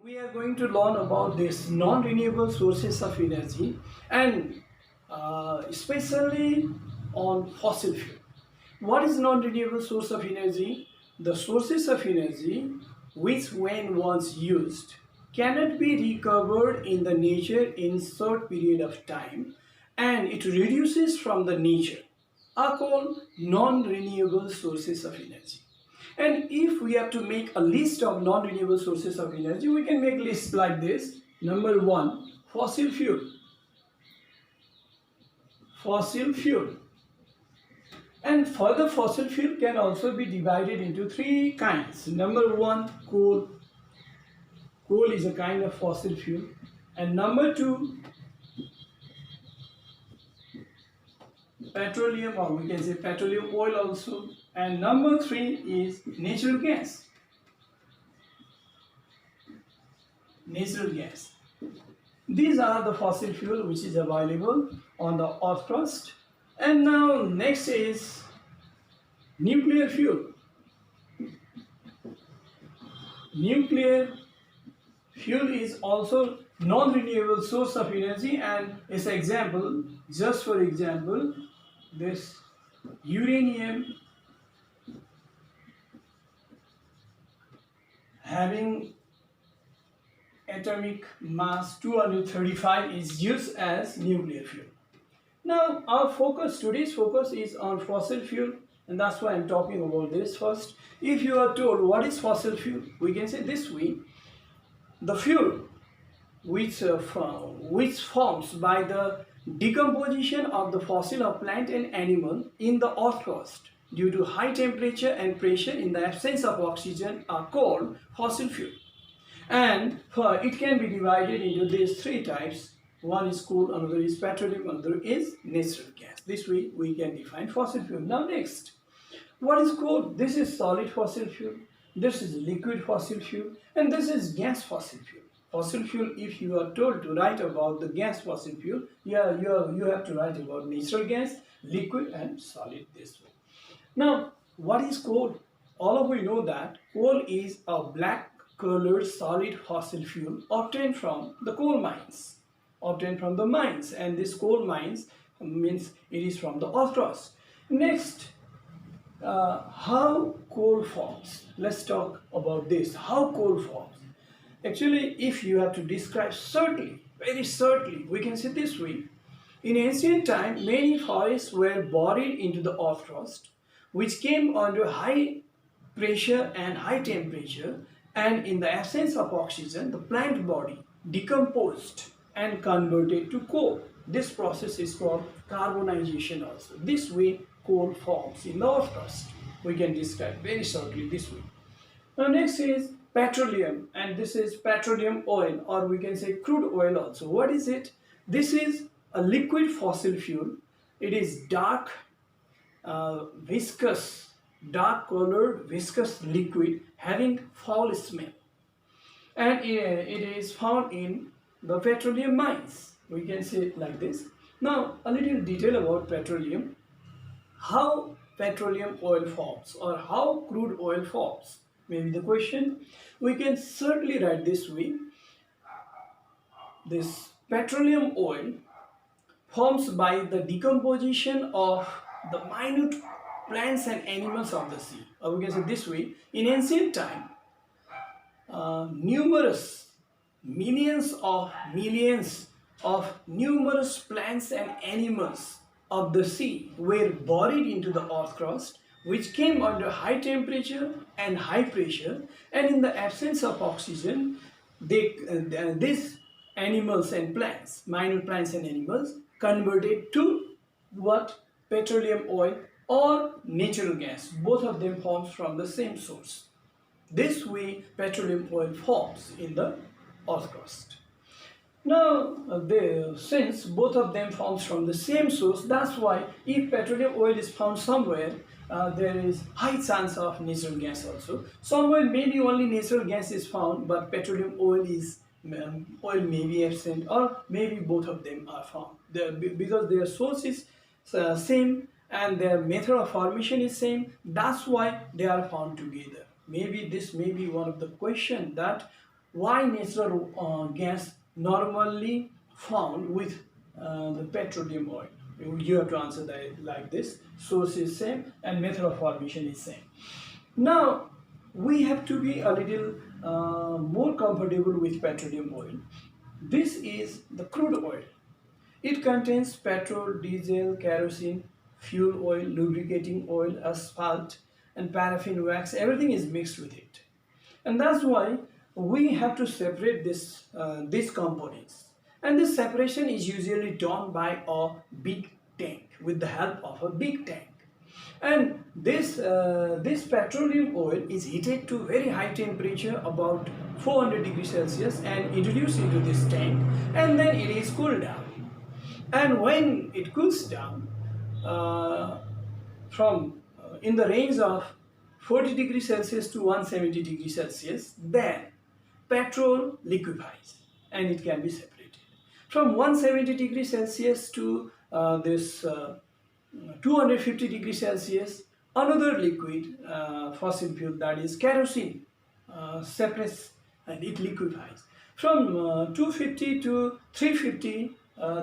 We are going to learn about this non-renewable sources of energy and especially on fossil fuel. What is non-renewable source of energy? The sources of energy which when once used cannot be recovered in the nature in short period of time and it reduces from the nature are called non-renewable sources of energy. And if we have to make a list of non-renewable sources of energy, we can make lists like this. Number one, fossil fuel. Fossil fuel. And further, fossil fuel can also be divided into three kinds. Number one, coal. Coal is a kind of fossil fuel. And number two, petroleum, or we can say petroleum oil also. And number three is natural gas. Natural gas. These are the fossil fuel which is available on the earth crust. And now next is nuclear fuel. Nuclear fuel is also non-renewable source of energy, and its example, just for example, this uranium having atomic mass 235 is used as nuclear fuel. Now our focus, today's focus is on fossil fuel, and that's why I'm talking about this first. If you are told what is fossil fuel, we can say this way: the fuel which forms by the decomposition of the fossil of plant and animal in the earth crust due to high temperature and pressure in the absence of oxygen are called fossil fuel. And it can be divided into these three types. One is coal, another is petroleum, another is natural gas. This way we can define fossil fuel. Now next, what is coal? This is solid fossil fuel, this is liquid fossil fuel, and this is gas fossil fuel. Fossil fuel, if you are told to write about the gas fossil fuel, you have to write about natural gas, liquid and solid this way. Now, what is coal? All of you know that coal is a black colored solid fossil fuel obtained from the coal mines. And this coal mines means it is from the earth crust. Next, how coal forms. Let's talk about this. How coal forms. Actually, if you have to describe certainly, very certainly, we can say this way. In ancient time, many forests were buried into the earth crust, which came under high pressure and high temperature, and in the absence of oxygen, the plant body decomposed and converted to coal. This process is called carbonization also. This way, coal forms in the earth crust. We can describe very shortly this way. Now next is petroleum, and this is petroleum oil, or we can say crude oil also. What is it? This is a liquid fossil fuel. It is dark, viscous, dark colored viscous liquid having foul smell, and it is found in the petroleum mines. We can say it like this. Now a little detail about petroleum. How petroleum oil forms, or how crude oil forms, maybe the question. We can certainly write this way: this petroleum oil forms by the decomposition of the minute plants and animals of the sea. Or we can say this way: in ancient time, millions of numerous plants and animals of the sea were buried into the earth crust, which came under high temperature and high pressure, and in the absence of oxygen, these animals and plants, minute plants and animals, converted to what? Petroleum oil or natural gas. Both of them forms from the same source. This way, petroleum oil forms in the earth crust. Now, since both of them forms from the same source, that's why if petroleum oil is found somewhere, there is high chance of natural gas also. Somewhere maybe only natural gas is found, but petroleum oil may be absent, or maybe both of them are found. Because their source is same and their method of formation is same, that's why they are found together. Maybe this may be one of the question, that why natural gas normally found with the petroleum oil? You have to answer that like this. Source is same and method of formation is same. Now we have to be a little more comfortable with petroleum oil. This is the crude oil. It contains petrol, diesel, kerosene, fuel oil, lubricating oil, asphalt, and paraffin wax. Everything is mixed with it, and that's why we have to separate these components. And this separation is usually done by a big tank with the help of a big tank. And this petroleum oil is heated to very high temperature, about 400 degrees Celsius, and introduced into this tank, and then it is cooled down. And when it cools down from in the range of 40 degrees Celsius to 170 degrees Celsius, then petrol liquefies and it can be separated. From 170 degrees Celsius to this 250 degrees Celsius, another liquid fossil fuel, that is kerosene, separates and it liquefies. From 250 to 350,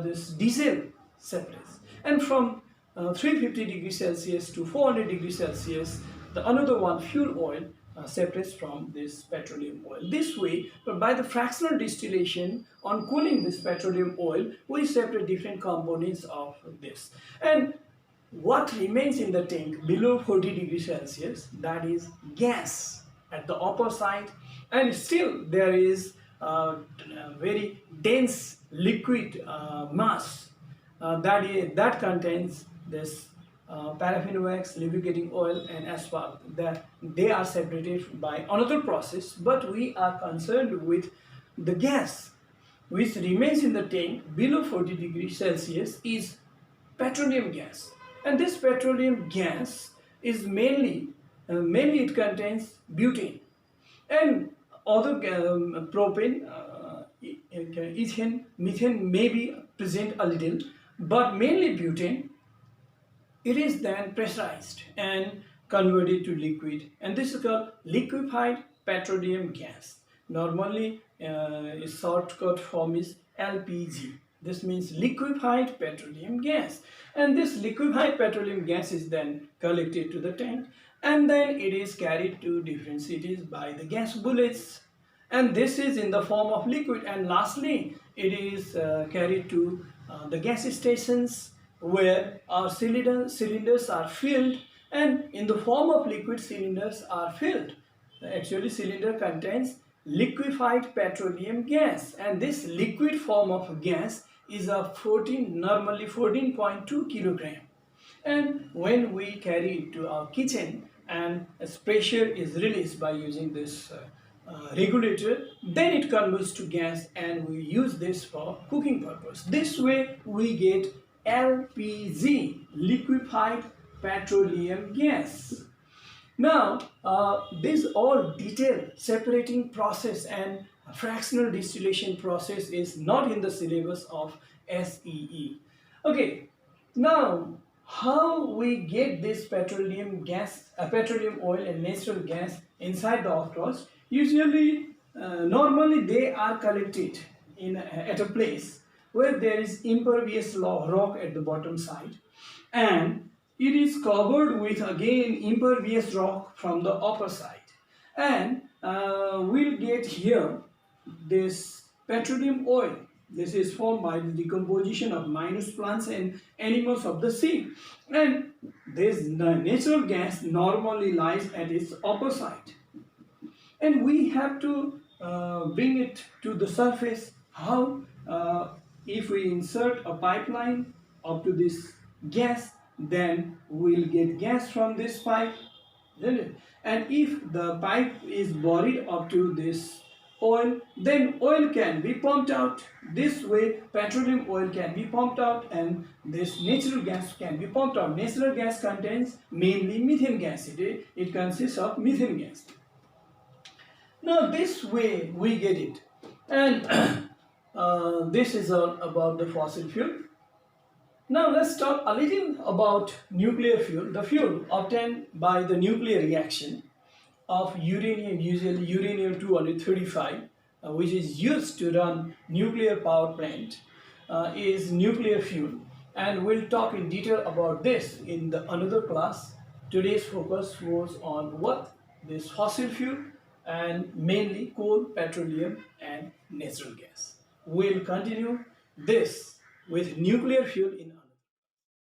this diesel separates, and from 350 degrees Celsius to 400 degrees Celsius, the another one, fuel oil, separates from this petroleum oil. This way, by the fractional distillation, on cooling this petroleum oil, we separate different components of this. And what remains in the tank below 40 degrees Celsius, that is gas at the upper side, and still there is very dense liquid mass that contains this paraffin wax, lubricating oil, and asphalt. That they are separated by another process, but we are concerned with the gas which remains in the tank below 40 degrees Celsius is petroleum gas. And this petroleum gas is mainly it contains butane and other propane, ethane, methane may be present a little, but mainly butane. It is then pressurized and converted to liquid, and this is called liquefied petroleum gas. Normally, its shortcut form is LPG. This means liquefied petroleum gas, and this liquefied petroleum gas is then collected to the tank, and then it is carried to different cities by the gas bullets, and this is in the form of liquid. And lastly, it is carried to the gas stations, where our cylinders are filled, and in the form of liquid, cylinders are filled. Actually, cylinder contains liquefied petroleum gas, and this liquid form of gas is normally 14.2 kilogram. And when we carry it to our kitchen and as pressure is released by using this regulator, then it converts to gas, and we use this for cooking purpose. This way we get LPG, liquefied petroleum gas. Now, this all detailed separating process and fractional distillation process is not in the syllabus of SEE. Okay, now how we get this petroleum gas, petroleum oil and natural gas inside the earth crust? Usually, normally they are collected at a place where there is impervious rock at the bottom side, and it is covered with again impervious rock from the upper side, and we'll get here this petroleum oil. This is formed by the decomposition of minute plants and animals of the sea, and this natural gas normally lies at its upper side, and we have to bring it to the surface. How? If we insert a pipeline up to this gas, then we'll get gas from this pipe, isn't it? And if the pipe is buried up to this oil, then oil can be pumped out. This way petroleum oil can be pumped out, and this natural gas can be pumped out. Natural gas contains mainly methane gas. It consists of methane gas. Now this way we get it, and this is all about the fossil fuel. Now let's talk a little about nuclear fuel, the fuel obtained by the nuclear reaction of uranium, usually uranium-235, which is used to run nuclear power plant, is nuclear fuel. And we'll talk in detail about this in the another class. Today's focus was on what this fossil fuel and mainly coal, petroleum and natural gas. We'll continue this with nuclear fuel in